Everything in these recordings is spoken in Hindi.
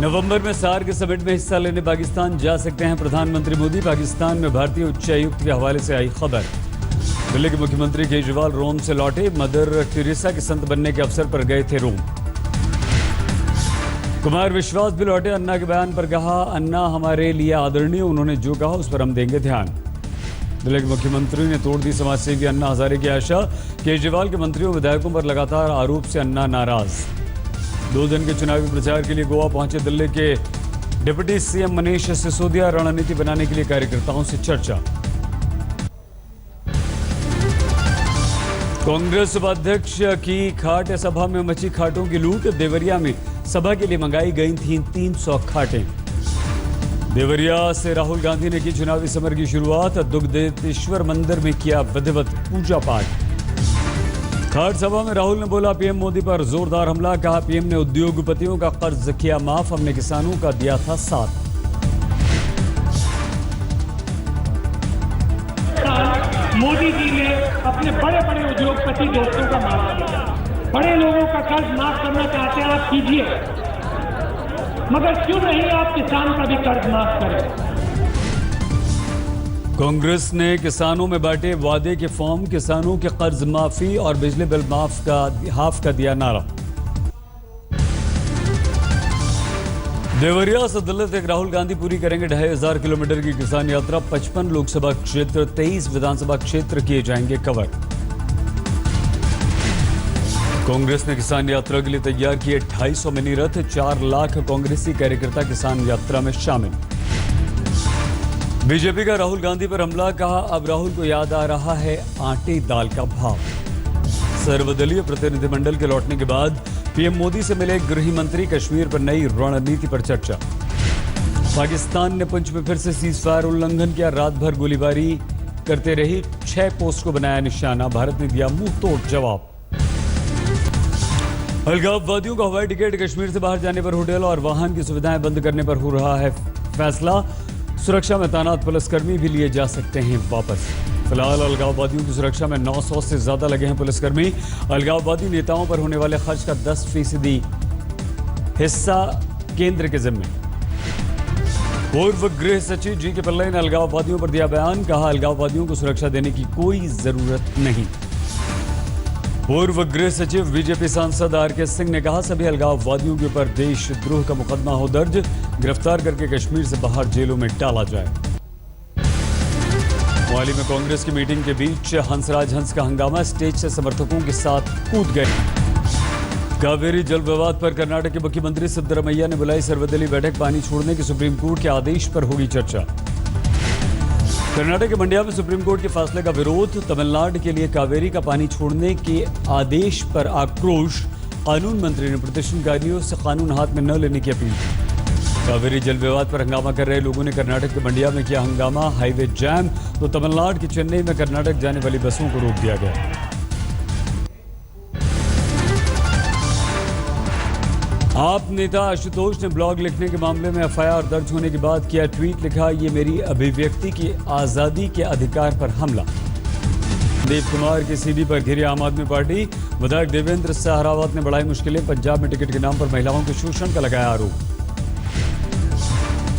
नवंबर में सार्क समिट में हिस्सा लेने पाकिस्तान जा सकते हैं प्रधानमंत्री मोदी। पाकिस्तान में भारतीय उच्चायुक्त के हवाले से आई खबर। दिल्ली के मुख्यमंत्री केजरीवाल रोम से लौटे। मदर टेरेसा के संत बनने के अवसर पर गए थे रोम। कुमार विश्वास भी लौटे। अन्ना के बयान पर कहा, अन्ना हमारे लिए आदरणीय, उन्होंने जो कहा उस पर हम देंगे ध्यान। दिल्ली के मुख्यमंत्री ने तोड़ दी समाजसेवी अन्ना हजारे की आशा। केजरीवाल के मंत्रियों विधायकों पर लगातार आरोप से अन्ना नाराज। 2 दिन के चुनावी प्रचार के लिए गोवा पहुंचे दिल्ली के डिप्टी सीएम मनीष सिसोदिया। रणनीति बनाने के लिए कार्यकर्ताओं से चर्चा। कांग्रेस उपाध्यक्ष की खाट सभा में मची खाटों की लूट। देवरिया में सभा के लिए मंगाई गई थीं 300 खाटें। देवरिया से राहुल गांधी ने की चुनावी समर की शुरुआत। दुग्धेश्वर मंदिर में किया विधिवत पूजा पाठ। खाट सभा में राहुल ने बोला, पीएम मोदी पर जोरदार हमला। कहा, पीएम ने उद्योगपतियों का कर्ज किया माफ, हमने किसानों का दिया था साथ। मोदी जी ने अपने बड़े बड़े उद्योगपति दोस्तों का माफ किया। बड़े लोगों का कर्ज माफ करना चाहते हैं आप, कीजिए, मगर क्यों नहीं आप किसान का भी कर्ज माफ करें। कांग्रेस ने किसानों में बांटे वादे के फॉर्म। किसानों के कर्ज माफी और बिजली बिल हाफ का दिया नारा। देवरिया से दिल्ली तक राहुल गांधी पूरी करेंगे 2500 किलोमीटर की किसान यात्रा। 55 लोकसभा क्षेत्र, 23 विधानसभा क्षेत्र किए जाएंगे कवर। कांग्रेस ने किसान यात्रा के लिए तैयार किए 250 मिनी रथ। 4 लाख कांग्रेसी कार्यकर्ता किसान यात्रा में शामिल। बीजेपी का राहुल गांधी पर हमला। कहा, अब राहुल को याद आ रहा है आटे दाल का भाव। सर्वदलीय प्रतिनिधिमंडल के लौटने के बाद पीएम मोदी से मिले गृह मंत्री। कश्मीर पर नई रणनीति पर चर्चा। पाकिस्तान ने पुंछ में फिर से सीजफायर उल्लंघन किया। रात भर गोलीबारी करते रही 6 पोस्ट को बनाया निशाना। भारत ने दिया मुंह तोड़ जवाब। अलगाववादियों का हवाई टिकट। कश्मीर से बाहर जाने पर होटल और वाहन की सुविधाएं बंद करने पर हो रहा है फैसला। सुरक्षा में तैनात पुलिसकर्मी भी लिए जा सकते हैं वापस। फिलहाल अलगाववादियों की सुरक्षा में 900 से ज्यादा लगे हैं पुलिसकर्मी। अलगाववादी नेताओं पर होने वाले खर्च का 10% हिस्सा केंद्र के जिम्मे। पूर्व गृह सचिव जी के पिल्लई ने अलगाववादियों पर दिया बयान। कहा, अलगाववादियों को सुरक्षा देने की कोई जरूरत नहीं। पूर्व गृह सचिव बीजेपी सांसद आर.के. सिंह ने कहा, सभी अलगाववादियों के ऊपर देशद्रोह का मुकदमा हो दर्ज। गिरफ्तार करके कश्मीर से बाहर जेलों में डाला जाए। मोहाली में कांग्रेस की मीटिंग के बीच हंसराज हंस का हंगामा। स्टेज से समर्थकों के साथ कूद गए। कावेरी जल विवाद पर कर्नाटक के मुख्यमंत्री सिद्धरामैया ने बुलाई सर्वदलीय बैठक। पानी छोड़ने के सुप्रीम कोर्ट के आदेश पर होगी चर्चा। कर्नाटक के मंड्या में सुप्रीम कोर्ट के फैसले का विरोध। तमिलनाडु के लिए कावेरी का पानी छोड़ने के आदेश पर आक्रोश। कानून मंत्री ने प्रदर्शनकारियों से कानून हाथ में न लेने की अपील की। कावेरी जल विवाद पर हंगामा कर रहे लोगों ने कर्नाटक के मंड्या में किया हंगामा। Highway jam. तो तमिलनाडु के चेन्नई में कर्नाटक जाने वाली बसों को रोक दिया गया। आप नेता आशुतोष ने ब्लॉग लिखने के मामले में एफआईआर दर्ज होने के बाद किया ट्वीट। लिखा, ये मेरी अभिव्यक्ति की आजादी के अधिकार पर हमला। देव कुमार की सीडी पर घिरी आम आदमी पार्टी। विधायक देवेंद्र सहरावत ने बढ़ाई मुश्किलें। पंजाब में टिकट के नाम पर महिलाओं के शोषण का लगाया आरोप।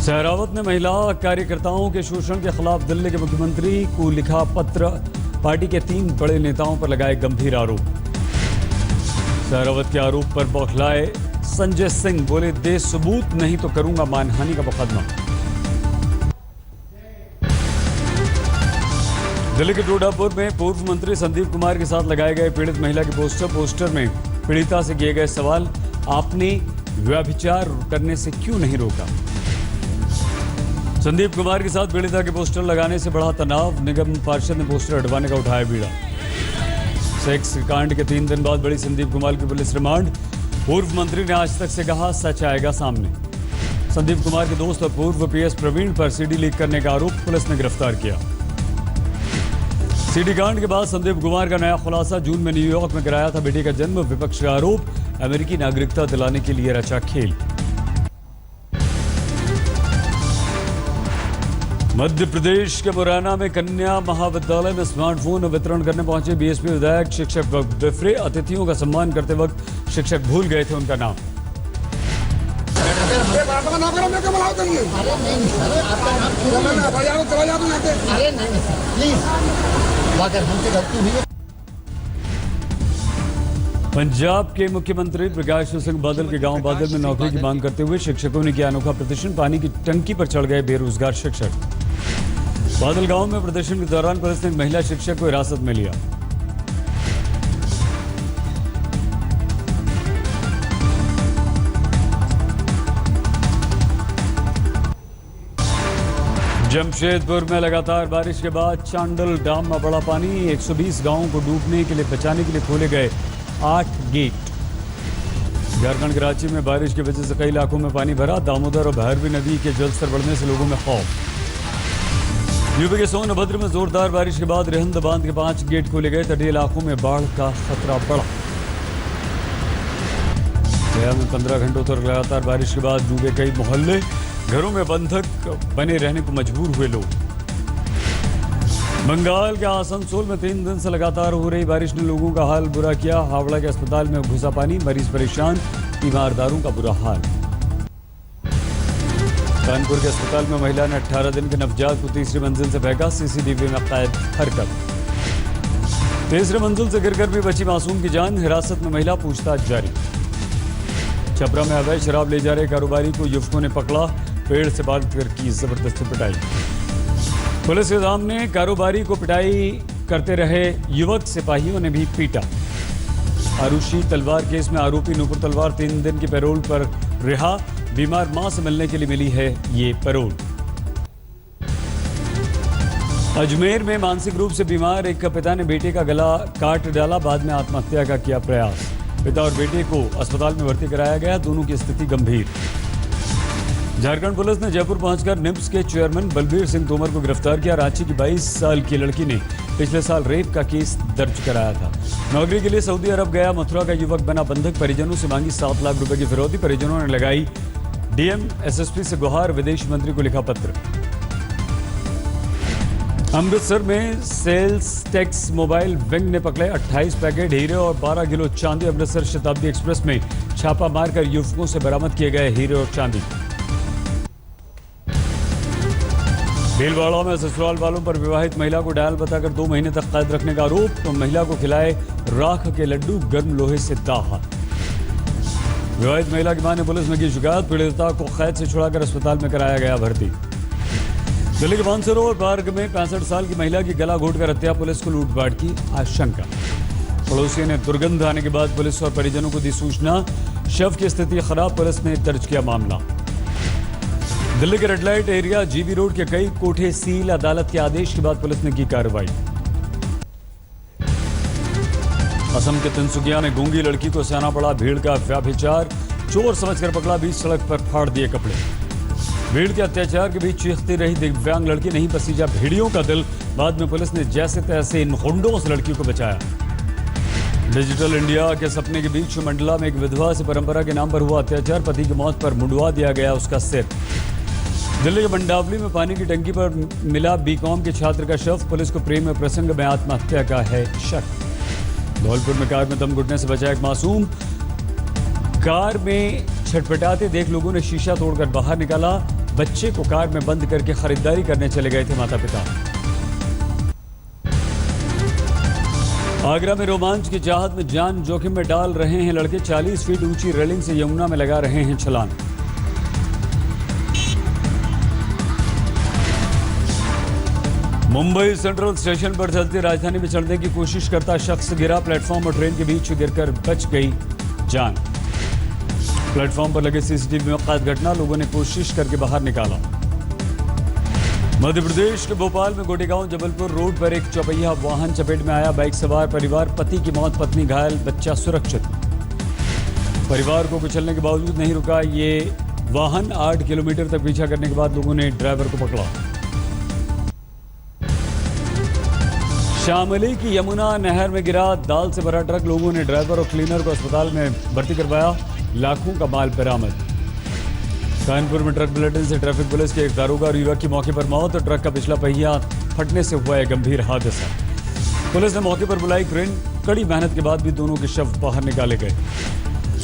सहरावत ने महिला कार्यकर्ताओं के शोषण के खिलाफ दिल्ली के मुख्यमंत्री को लिखा पत्र। पार्टी के 3 बड़े नेताओं पर लगाए गंभीर आरोप। सहरावत के आरोप पर बौखलाए संजय सिंह। बोले, दे सबूत नहीं तो करूंगा मानहानि का मुकदमा। दिल्ली के टोडापुर में पूर्व मंत्री संदीप कुमार के साथ लगाए गए पीड़ित महिला के पोस्टर में पीड़िता से किए गए सवाल, आपने व्यभिचार करने से क्यों नहीं रोका। संदीप कुमार के साथ पीड़िता के पोस्टर लगाने से बढ़ा तनाव। निगम पार्षद ने पोस्टर हटवाने का उठाया बीड़ा। सेक्स कांड के 3 दिन बाद बड़ी संदीप कुमार की पुलिस रिमांड। पूर्व मंत्री ने आज तक से कहा, सच आएगा सामने। संदीप कुमार के दोस्त और पूर्व पीएस प्रवीण पर सीडी लीक करने का आरोप पुलिस ने गिरफ्तार किया। सीडी कांड के बाद संदीप कुमार का नया खुलासा। जून में न्यूयॉर्क में कराया था बेटे का जन्म। विपक्ष का आरोप, अमेरिकी नागरिकता दिलाने के लिए रचा खेल। मध्य प्रदेश के मुरैना में कन्या महाविद्यालय में स्मार्टफोन वितरण करने पहुंचे बीएसपी विधायक। शिक्षक बिफरे। अतिथियों का सम्मान करते वक्त शिक्षक भूल गए थे उनका नाम। आपका नाम करो, मैं क्या बुलाओ करिए। अरे नहीं सर, आपका नाम क्यों चला नहीं? चला जाओ यहाँ से। अरे नहीं सर, प्लीज, अगर हमसे गलती हुई है। पंजाब के मुख्यमंत्री प्रकाश सिंह बादल के गांव बादल में नौकरी की मांग करते हुए शिक्षकों ने किया अनोखा प्रदर्शन। पानी की टंकी पर चढ़ गए बेरोजगार शिक्षक। बादल गांव में प्रदर्शन के दौरान पुलिस ने एक महिला शिक्षक को हिरासत में लिया। जमशेदपुर में लगातार बारिश के बाद चांडल डैम में बढ़ा पानी। 120 गांवों को डूबने के लिए बचाने के लिए खोले गए 8 गेट। झारखंड के रांची में बारिश की वजह से कई इलाकों में पानी भरा। दामोदर और भैरवी नदी के जलस्तर बढ़ने से लोगों में खौफ। यूपी के सोनभद्र में जोरदार बारिश के बाद रिहंद बांध के 5 गेट खोले गए। तटीय इलाकों में बाढ़ का खतरा बढ़ा। गया में 15 घंटों तक लगातार बारिश के बाद डूबे कई मोहल्ले। घरों में बंधक बने रहने को मजबूर हुए लोग। बंगाल के आसनसोल में 3 दिन से लगातार हो रही बारिश ने लोगों का हाल बुरा किया। हावड़ा के अस्पताल में घुसा पानी, मरीज परेशान, तीमारदारों का बुरा हाल। कानपुर के अस्पताल में महिला ने 18 दिन के नवजात को तीसरी मंजिल से फेंका। सीसीटीवी में कैद हरकत। तीसरी मंजिल से गिरकर भी बची मासूम की जान। हिरासत में महिला, पूछताछ जारी। छपरा में अवैध शराब ले जा रहे कारोबारी को युवकों ने पकड़ा। पेड़ से बांध कर की जबरदस्ती पिटाई। पुलिस के सामने कारोबारी को पिटाई करते रहे युवक, सिपाहियों ने भी पीटा। आरुषि तलवार केस में आरोपी नूपुर तलवार 3 दिन की पैरोल पर रिहा। बीमार मां से मिलने के लिए मिली है ये पैरोल। अजमेर में मानसिक रूप से बीमार एक पिता ने बेटे का गला काट डाला। बाद में आत्महत्या का किया प्रयास। पिता और बेटे को अस्पताल में भर्ती कराया गया। दोनों की स्थिति गंभीर। झारखंड पुलिस ने जयपुर पहुंचकर निम्स के चेयरमैन बलबीर सिंह तोमर को गिरफ्तार किया। रांची की 22 साल की लड़की ने पिछले साल रेप का केस दर्ज कराया था। नौकरी के लिए सऊदी अरब गया मथुरा का युवक बना बंधक। परिजनों से मांगी 7 लाख रुपए की फिरौती। परिजनों ने लगाई डीएम एसएसपी से गुहार। विदेश मंत्री को लिखा पत्र। अमृतसर में सेल्स टैक्स मोबाइल विंग ने पकड़े 28 पैकेट हीरे और 12 किलो चांदी। अमृतसर शताब्दी एक्सप्रेस में छापा मारकर युवकों से बरामद किए गए हीरे और चांदी। भीलवाड़ा में ससुराल वालों पर विवाहित महिला को डायल बताकर 2 महीने तक कैद रखने का आरोप। तो महिला को खिलाए राख के लड्डू, गर्म लोहे से दाह। विवाहित महिला की मां ने पुलिस में की शिकायत। पीड़िता को कैद से छुड़ाकर अस्पताल में कराया गया भर्ती। दिल्ली के मानसरोवर पार्क में 65 साल की महिला की गला घोटकर हत्या। पुलिस को लूटपाट की आशंका। पड़ोसियों ने दुर्गंध आने के बाद पुलिस और परिजनों को दी सूचना। शव की स्थिति खराब। पुलिस ने दर्ज किया मामला। दिल्ली के red light area GB road के कई कोठे सील। अदालत के आदेश के बाद पुलिस ने की कार्रवाई। असम के तिनसुकिया में गूंगी लड़की को सहना पड़ा भीड़ का व्यभिचार। चोर समझकर पकड़ा, बीच सड़क पर फाड़ दिए कपड़े। भीड़ के अत्याचार के बीच चीखती रही दिव्यांग लड़की। नहीं पसीजा भेड़ियों का दिल। बाद में पुलिस ने जैसे तैसे इन गुंडों से लड़की को बचाया। डिजिटल इंडिया के सपने के बीच मंडला में एक विधवा से परंपरा के नाम पर हुआ अत्याचार। पति की मौत पर मुंडवा दिया गया उसका सिर। दिल्ली के मंडावली में पानी की टंकी पर मिला बीकॉम के छात्र का शव। पुलिस को प्रेम प्रसंग में आत्महत्या का है शक। धौलपुर में कार में दम घुटने से बचा एक मासूम। कार में छटपटाते देख लोगों ने शीशा तोड़कर बाहर निकाला। बच्चे को कार में बंद करके खरीदारी करने चले गए थे माता पिता। आगरा में रोमांच की चाहत में जान जोखिम में डाल रहे हैं लड़के। 40 फीट ऊंची रेलिंग से यमुना में लगा रहे हैं छलांग। मुंबई सेंट्रल स्टेशन पर चलती राजधानी में चढ़ने की कोशिश करता शख्स गिरा। प्लेटफॉर्म और ट्रेन के बीच गिरकर बच गई जान। प्लेटफॉर्म पर लगे सीसीटीवी में कैद घटना। लोगों ने कोशिश करके बाहर निकाला। मध्य प्रदेश के भोपाल में गोटेगांव जबलपुर रोड पर एक चौपहिया वाहन चपेट में आया। बाइक सवार परिवार, पति की मौत, पत्नी घायल, बच्चा सुरक्षित। परिवार को कुचलने के बावजूद नहीं रुका ये वाहन। 8 किलोमीटर तक पीछा करने के बाद लोगों ने ड्राइवर को पकड़ा। शामली की यमुना नहर में गिरा दाल से भरा ट्रक। लोगों ने ड्राइवर और क्लीनर को अस्पताल में भर्ती करवाया। लाखों का माल बरामद। कानपुर में ट्रक बुलेटिन से ट्रैफिक पुलिस के एक दारोगा और युवक की मौके पर मौत। ट्रक का पिछला पहिया फटने से हुआ है गंभीर हादसा। पुलिस ने मौके पर बुलाई क्रेन। कड़ी मेहनत के बाद भी दोनों के शव बाहर निकाले गए।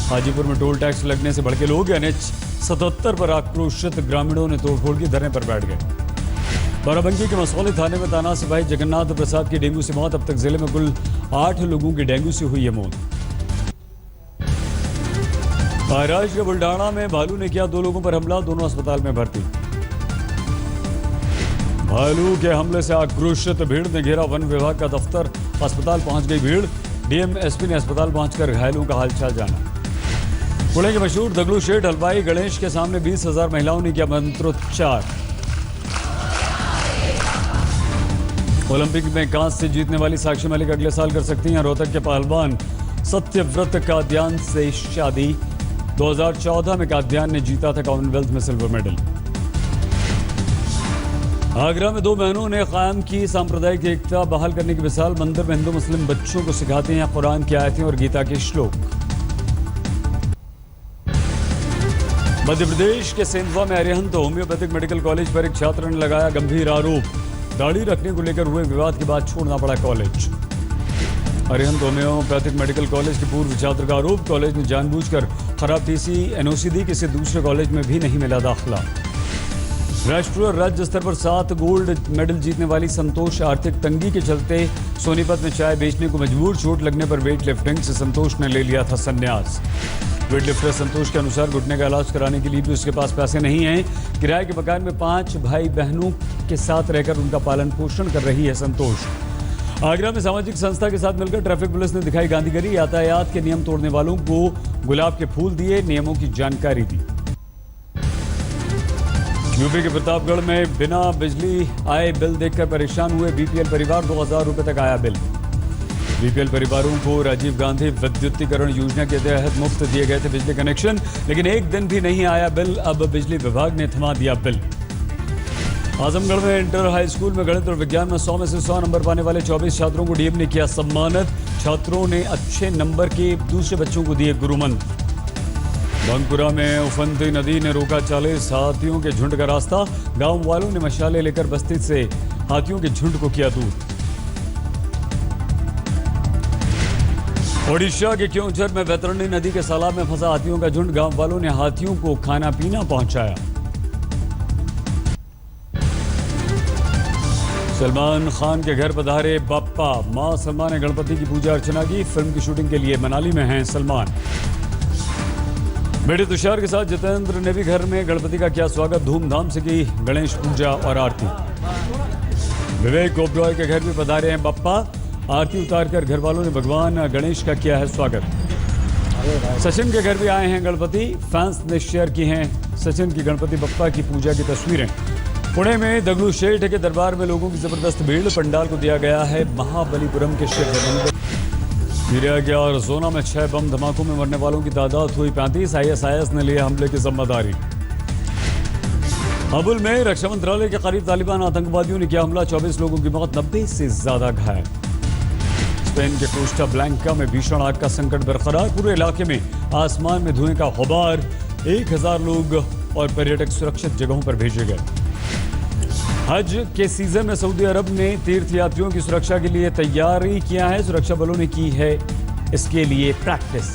हाजीपुर में टोल टैक्स लगने से भड़के लोग। एनएच 77 पर आक्रोशित ग्रामीणों ने तोड़फोड़ की, धरने पर बैठ गए। बाराबंकी के मसौली थाने में तैनात सिपाही जगन्नाथ प्रसाद की डेंगू से मौत। अब तक जिले में कुल 8 लोगों की डेंगू से हुई है मौत। महाराष्ट्र के बुल्ढाना में भालू ने किया 2 लोगों पर हमला, दोनों अस्पताल में भर्ती। भालू के हमले से आक्रोशित भीड़ ने घेरा वन विभाग का दफ्तर, अस्पताल पहुंच गई भीड़। डीएम एसपी ने अस्पताल पहुंचकर घायलों का हालचाल जाना। पुणे के मशहूर दगलू शेठ हलवाई गणेश के सामने 20,000 महिलाओं ने किया मंत्रोच्चार। ओलंपिक में कांस्य जीतने वाली साक्षी मलिक अगले साल कर सकती हैं रोहतक के पहलवान सत्यव्रत काद्यान से शादी। 2014 में काद्यान ने जीता था कॉमनवेल्थ में सिल्वर मेडल। आगरा में 2 बहनों ने कायम की सांप्रदायिक एकता, बहाल करने की मिसाल। मंदिर में हिंदू मुस्लिम बच्चों को सिखाते हैं कुरान की आयतें और गीता के श्लोक। मध्य प्रदेश के सेंधवा में अरिहंत होम्योपैथिक मेडिकल कॉलेज पर एक छात्र ने लगाया गंभीर आरोप। दाढ़ी रखने को लेकर हुए विवाद के बाद छोड़ना पड़ा college. Arihant homeopathic medical college के पूर्व छात्र का आरोप, कॉलेज ने जानबूझकर खराब टीसी एनओसी दी, किसी दूसरे कॉलेज में भी नहीं मिला दाखिला। राष्ट्रीय और राज्य स्तर पर 7 गोल्ड मेडल जीतने वाली संतोष आर्थिक तंगी के चलते सोनीपत में चाय बेचने को मजबूर। चोट लगने पर वेट लिफ्टिंग से संतोष ने ले लिया था संन्यास। वेट लिफ्टर संतोष के अनुसार घुटने का इलाज कराने के लिए भी उसके पास पैसे नहीं हैं। किराए के मकान में 5 भाई बहनों के साथ रहकर उनका पालन पोषण कर रही है संतोष। आगरा में सामाजिक संस्था के साथ मिलकर ट्रैफिक पुलिस ने दिखाई गांधीगिरी, यातायात के नियम तोड़ने वालों को गुलाब के फूल दिए, नियमों की जानकारी दी। यूपी के प्रतापगढ़ में बिना बिजली आए बिल देखकर परेशान हुए बीपीएल परिवार। 2,000 रुपए तक आया बिल। बीपीएल परिवारों को राजीव गांधी विद्युतीकरण योजना के तहत मुफ्त दिए गए थे बिजली कनेक्शन, लेकिन एक दिन भी नहीं आया बिल। अब बिजली विभाग ने थमा दिया बिल। आजमगढ़ में इंटर हाई स्कूल में गणित और विज्ञान में 100 में से 100 नंबर पाने वाले 24 छात्रों को डीएम ने किया सम्मानित। छात्रों ने अच्छे नंबर के दूसरे बच्चों को दिए गुरुमंत्र। बांकुरा में उफनती नदी ने रोका 40 हाथियों के झुंड का रास्ता। गांव वालों ने मशाले लेकर बस्ती से हाथियों के झुंड को किया दूर। ओडिशा के क्योंझर में वैतरणी नदी के तालाब में फंसा हाथियों का झुंड। गांव वालों ने हाथियों को खाना पीना पहुंचाया। सलमान खान के घर पधारे बाप्पा। मां सलमा ने गणपति की पूजा अर्चना की। फिल्म की शूटिंग के लिए मनाली में हैं सलमान। बेटे तुषार के साथ जितेंद्र ने भी घर में गणपति का किया स्वागत। धूमधाम से की गणेश पूजा और आरती। विवेक ओबरॉय के घर भी पधारे हैं बप्पा। आरती उतारकर घर वालों ने भगवान गणेश का किया है स्वागत। सचिन के घर भी आए हैं गणपति। फैंस ने शेयर की हैं सचिन की गणपति बप्पा की पूजा की तस्वीरें। पुणे में दगलू शेठ के दरबार में लोगों की जबरदस्त भीड़। पंडाल को दिया गया है महाबलीपुरम के शिव मंदिर। गिरा गया और सोना में 6 बम धमाकों में मरने वालों की तादाद हुई 35। आईएसआईएस ने लिया हमले की जिम्मेदारी। काबुल में रक्षा मंत्रालय के करीब तालिबान आतंकवादियों ने किया हमला। 24 लोगों की मौत, 90 से ज्यादा घायल। स्पेन के कोस्टा ब्लैंका में भीषण आग का संकट बरकरार। पूरे इलाके में आसमान में धुएं का गुबार। 1000 लोग और पर्यटक सुरक्षित जगहों पर भेजे गए। हज के सीजन में सऊदी अरब ने तीर्थयात्रियों की सुरक्षा के लिए तैयारी किया है। सुरक्षा बलों ने की है इसके लिए प्रैक्टिस।